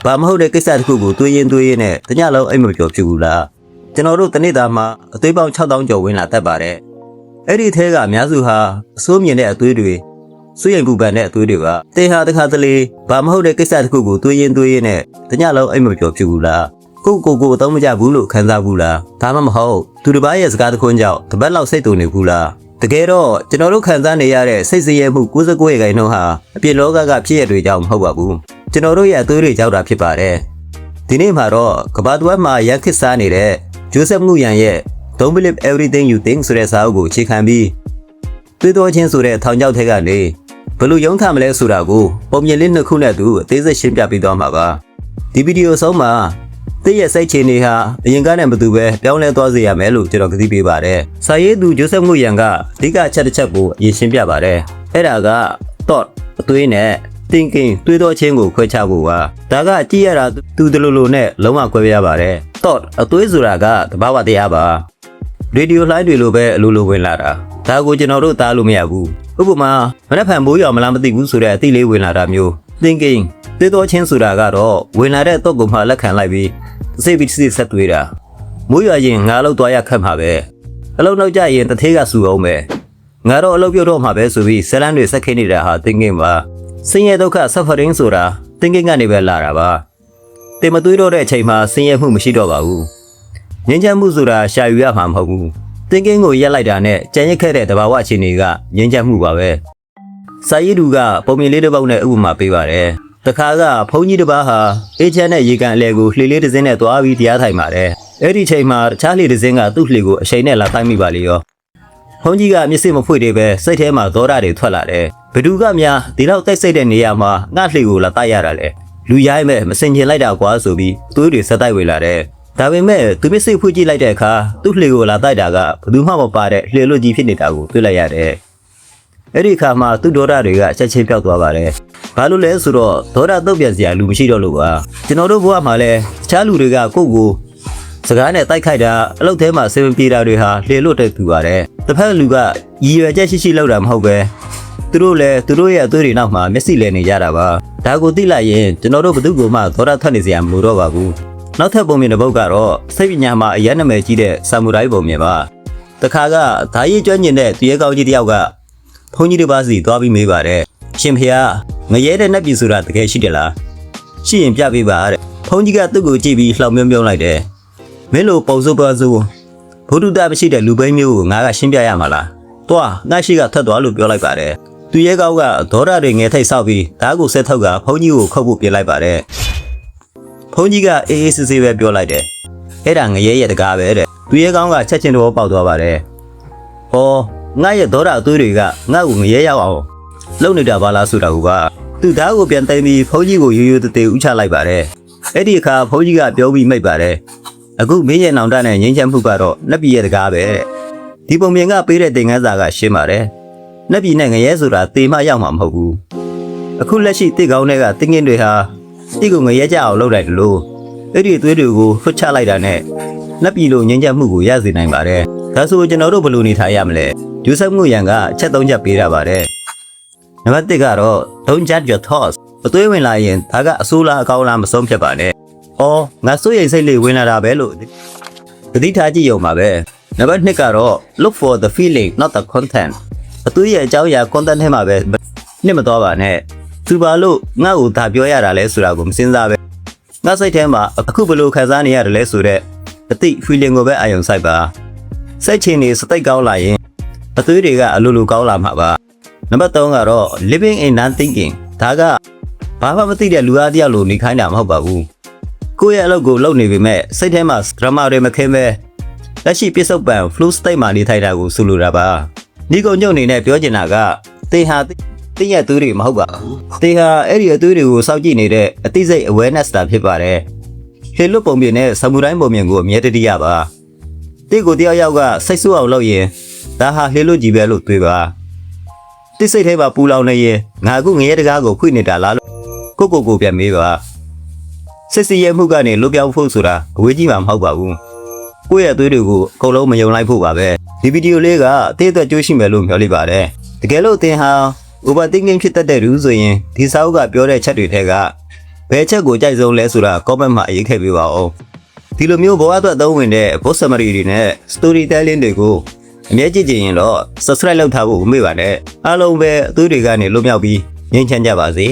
ဘာမဟုတ်တဲ့ကိစ္စတစ်ခုကိုတွေးရင်နဲ့တညလုံးအိမ်မပျော်ဖြစ်ဘူးလားကျွန်တော်တို့တနေ့သားမှာအသွေးပေါင်း6000ကျော်ဝင်လာတတ်ပါတယ်အဲ့ဒီထဲကအများစုဟာအစိုးမြင်တဲ့အသွေးတွေစွရင်ပူပန်တဲ့အသွေးတွေပါတေဟာတခါတလေဘာမဟုတ်တဲ့ကိစ္စတစ်ခုကိုတွေးရင်နဲ့တညလုံးအိမ်မပျော်ဖြစ်ဘူးလားကိုအသုံးမကျဘူးလို့ခံစားဘူးလားဒါမှမဟုတ်သူတစ်ပါးရဲ့စကားတခွန်းကြောင့်တပတ်လောက်စိတ်တူနေဘူးလားတကယ်တော့ကျွန်တော်တို့ခံစားနေရတဲ့စိတ်ဆင်းရဲမှု69%ဟာအပြင်လောကကဖြစ်ရတွေကြောင့်မဟုတ်ပါဘူးကျွန်တော်တို့ရဲ့အသွေးတွေကြောက်တာဖြစ်ပါတယ်ဒီနေ့မှာတော့ကမ္ဘာတစ်ဝက်မှာရန်ခစ်စားနေတဲ့ဂျိုးဆက်မှုရန်ရဲ့ Don't believe everything you think ဆိုတဲ့စာအုပ်ကိုအခြေခံပြီးတွေးတောခြင်းဆိုတဲ့ထောင်ချောက်ထဲကနေဘယ်လိုရုန်းခံမလဲဆိုတာကိုပုံမြင်လေးနှစ်ခုနဲ့သူအသေးစိတ်ရှင်းပြပေးသွားမှာပါဒီဗီဒီယိုဆုံးမှာတည့်ရဲ့စိတ်ချနေဟာအရင်ကနဲ့မတူပဲပြောင်းလဲသွားစေရမယ်လို့ကျွန်တော်ကတိပေးပါတယ်။စာရေးသူဂျိုးဆက်မှုရန်ကအဓိကအချက်တစ်ချက်ကိုအရင်ရှင်းပြပါတယ်။အဲ့ဒါက thought အသွေးနဲ့ thinking တွေးတောခြင်းကိုခွဲခြားဖို့ပါ။ဒါကကြည့်ရတာသူတလူလိုနဲ့လုံးဝခွဲပြရပါတယ်။ thought အသွေးဆိုတာကတဘာဝတရားပါ။ရေဒီယိုလှိုင်းတွေလိုပဲအလိုလိုဝင်လာတာ။ဒါကိုကျွန်တော်တို့သားလို့မရဘူး။ဥပမာမနှက်ဖန်မိုးရောင်မလားမသိဘူးဆိုတဲ့အသည့်လေးဝင်လာတာမျိုး thinking တွေးတောခြင်းဆိုတာကတော့ဝင်လာတဲ့တော့ကိုမှလက်ခံလိုက်ပြီးစိတ်ပြီးဆက်တွေးတာမိုးရွာရင်ငါအလုပ်သွားရခက်မှာပဲအလုပ်နောက်ကျရင်တထေးကစူအောင်ပဲငါတော့အလုပ်ပြုတ်တော့မှာပဲဆိုပြီးဇလန်းတွေဆက်ခင်းနေတာဟာ thinking ပါဆင်းရဲဒုက္ခ suffering ဆိုတာ thinking ကနေပဲလာတာပါတင်မတွေးတော့တဲ့အချိန်မှာဆင်းရဲမှုမရှိတော့ပါဘူးငြိမ်းချမ်းမှုဆိုတာရှာယူရမှာမဟုတ်ဘူး thinking ကိုရက်လိုက်တာနဲ့ကြံရစ်ခဲ့တဲ့တဘာဝအခြေအနေကငြိမ်းချမ်းမှုပါပဲစာရေးသူကပုံမြင်လေးတစ်ပုဒ်နဲ့ဥပမာပေးပါတယ်တခါကဘုန်းကြီးတစ်ပါးဟာအေးချမ်းတဲ့ရေကန်အလဲကိုလှေလေးတစ်စင်းနဲ့သွားပြီးတရားထိုင်ပါတယ်။အဲ့ဒီချိန်မှာတခြားလှေတစ်စင်းကသူ့လှေကိုအချိန်နဲ့လာတိုင်းမိပါလေရော။ဘုန်းကြီးကမျက်စိမဖွင့်သေးပဲစိတ်ထဲမှာဒေါသတွေထွက်လာတယ်။ဘသူကများဒီလောက်တိုက်စိတ်တဲ့နေရာမှာငှလှေကိုလာတိုက်ရတာလေ။လူရိုင်းမဲ့မစင်ကျင်လိုက်တာကွာဆိုပြီးသွေးတွေဆက်တိုက်ဝင်လာတယ်။ဒါပေမဲ့သူမျက်စိဖွင့်ကြည့်လိုက်တဲ့အခါသူ့လှေကိုလာတိုက်တာကဘသူမှမပါတဲ့လှေလွတ်ကြီးဖြစ်နေတာကိုတွေ့လိုက်ရတယ်။အဲ့ဒီအခါမှာသူ့ဒေါသတွေကချက်ချင်းပြောက်သွားပါတယ်။ဘာလို့လဲဆိုတော့ဒေါသတုတ်ပြန်စရာလူမရှိတော့လို့ပါကျွန်တော်တို့ဘဝမှာလဲတခြားလူတွေကကိုယ့်ကိုစကားနဲ့တိုက်ခိုက်တာအလုပ်ထဲမှာစေမပြေတာတွေဟာလှေလွတ်တဲ့သူပါတယ်တစ်ဖက်လူကရည်ရွယ်ချက်ရှိလောက်တာမဟုတ်ပဲသူတို့လည်းသူတို့ရဲ့အသွေးတွေနောက်မှာမျက်စိလဲနေကြတာပါဒါကိုသိလိုက်ရင်ကျွန်တော်တို့ဘယ်သူ့ကိုမှဒေါသထွက်နေစရာမလိုတော့ပါဘူးနောက်ထပ်ပုံမြင်တစ်ပုဒ်ကတော့စိတ်ပညာမှာအရင်နာမည်ကြီးတဲ့ဆာမူရိုင်းပုံမြင်ပါတခါကဓာရီကျွမ်းကျင်တဲ့သူရဲကောင်းကြီးတယောက်ကဘုန်းကြီးတစ်ပါးစီသွားပြီးမေးပါတယ်ရှင်ဖေဟာငရဲတဲ့နတ်ပြည်ဆိုတာတကယ်ရှိတယ်လားရှိရင်ပြပေးပါတဲ့ဘုန်းကြီးကသူ့ကိုကြည့်ပြီးလှောင်ပြုံးလိုက်တယ်မင်းလိုပုံစိုးပွားစိုးဘုဒ္ဓတာမရှိတဲ့လူပိန်းမျိုးကိုငါကရှင်းပြရမှာလားတွားငါရှိကထွက်သွားလို့ပြောလိုက်ပါတယ်သူရဲကောင်းကဒေါသတွေငယ်ထိတ်ဆောက်ပြီးဓာတ်ကိုဆက်ထောက်ကဘုန်းကြီးကိုခုတ်ဖို့ပြလိုက်ပါတယ်ဘုန်းကြီးကအေးအေးဆေးဆေးပဲပြောလိုက်တယ်အဲ့ဒါငရဲရဲ့တကားပဲတဲ့သူရဲကောင်းကချက်ချင်းတော့ပေါက်သွားပါတယ်ဟောငါရဲ့ဒေါသအသွေးတွေကငါ့ကိုငရဲရောက်အောင်လုံနေတာပါလားဆိုတာကသူ့ဓာတ်ကိုပြန်သိမ်းပြီးဘုန်းကြီးကိုရိုးရိုးသေးသေးဥချလိုက်ပါတယ်အဲ့ဒီအခါဘုန်းကြီးကပြောပြီးမိတ်ပါတယ်အခုမင်းရဲ့နောင်တနဲ့ငြိမ်းချမ်းမှုကတော့နတ်ပြည်ရဲ့တကားပဲတဲ့ဒီပုံမြင်ကပေးတဲ့သင်ခန်းစာကရှင်းပါတယ်နတ်ပြည်နဲ့ငရဲဆိုတာတေမရောက်မှာမဟုတ်ဘူးအခုလက်ရှိတိတ်ကောင်းတွေကတင်းငင်းတွေဟာတိတ်ကိုငရဲကြအောင်လုပ်လိုက်တယ်လို့အဲ့ဒီအသွေးတွေကိုဖွတ်ချလိုက်တာနဲ့နတ်ပြည်လိုငြိမ်းချမ်းမှုကိုရစေနိုင်ပါတယ်ဒါဆိုကျွန်တော်တို့ဘယ်လိုနေထိုင်ရမလဲဂျိုးဆက်မှုရန်ကအချက်၃ချက်ပေးတာပါတယ်နံပါတ်1ကတော့ don't judge your thoughts အသွေးဝင်လာရင်ဒါကအဆိုးလားအကောင်းလားမဆုံးဖြတ်ပါနဲ့။အော်ငါစိုးရိမ်စိတ်လေးဝင်လာတာပဲလို့သတိထားကြည့်ရုံပါပဲ။နံပါတ်2ကတော့ look for the feeling not the content အသွေးရဲ့အကြောင်းအရာ content ထဲမှာပဲနှစ်မသွားပါနဲ့။သူဘာလို့ငါ့ကိုဒါပြောရတာလဲဆိုတာကိုမစင်စားပဲ။ငါစိတ်ထဲမှာအခုဘယ်လိုခံစားနေရတယ်လဲဆိုတဲ့အသိ feeling ကိုပဲအာရုံစိုက်ပါ။စိတ်ချနေစတိတ်ကောင်းလာရင်အသွေးတွေကအလိုလိုကောင်းလာမှာပါ။နံပါတ်3ကတော့ living in non thinking ဒါကဘာမှမသိတဲ့လူအားတယောက်လိုနေခိုင်းတာမဟုတ်ပါဘူးကိုယ့်ရဲ့အလုပ်ကိုလုပ်နေပေမဲ့စိတ်ထဲမှာ drama တွေမခင်းပဲလက်ရှိပြစ္ဆုတ်ပံ flow state မှာနေထိုင်တာကိုဆိုလိုတာပါဒီကုံညုံအနေနဲ့ပြောချင်တာကတင်ဟာတင်းရဲ့အသွေးတွေမဟုတ်ပါဘူးတင်ဟာအဲ့ဒီအသွေးတွေကိုစောင့်ကြည့်နေတဲ့အသိစိတ် awareness တာဖြစ်ပါတယ်ဟေလွတ်ပုံပြင်နဲ့ဆမူတိုင်းပုံပြင်ကိုအမြဲတည်းရပါတိတ်ကိုတယောက်ယောက်ကစိတ်ဆိုးအောင်လုပ်ရင်ဒါဟာဟေလွတ်ကြီးပဲလို့တွေးပါတိစိတ်ထဲမှာပူလောင်နေရင်ငါအခုငရဲတကားကိုခွိနေတာလားလို့ကိုပြန်မေးပါစစ်စီရဲမှုကနေလွတ်ပြောင်းဖို့ဆိုတာအဝေးကြီးမှာမဟုတ်ပါဘူးကိုယ့်ရဲ့အသွေးတွေကိုအကုန်လုံးမယုံလိုက်ဖို့ပါပဲဒီဗီဒီယိုလေးကအသေးအကျိုးရှိမယ်လို့မျှော်လင့်ပါတယ်တကယ်လို့သင်ဟာ overthinking ဖြစ်တတ်တဲ့လူဆိုရင်ဒီစာအုပ်ကပြောတဲ့ချက်တွေထဲက ဘယ်ချက်ကိုကြိုက်ဆုံးလဲဆိုတာ comment မှာရေးခဲ့ပေးပါဦးဒီလိုမျိုးဘဝအတွက်သုံးဝင်တဲ့ voice summary တွေနဲ့ storytelling တွေကိုအမြဲကြည့်ကြရင်တော့ subscribe လုပ်ထားဖို့မမေ့ပါနဲ့အားလုံးပဲအသွေးတွေကနေလွတ်မြောက်ပြီးငြိမ်းချမ်းကြပါစေ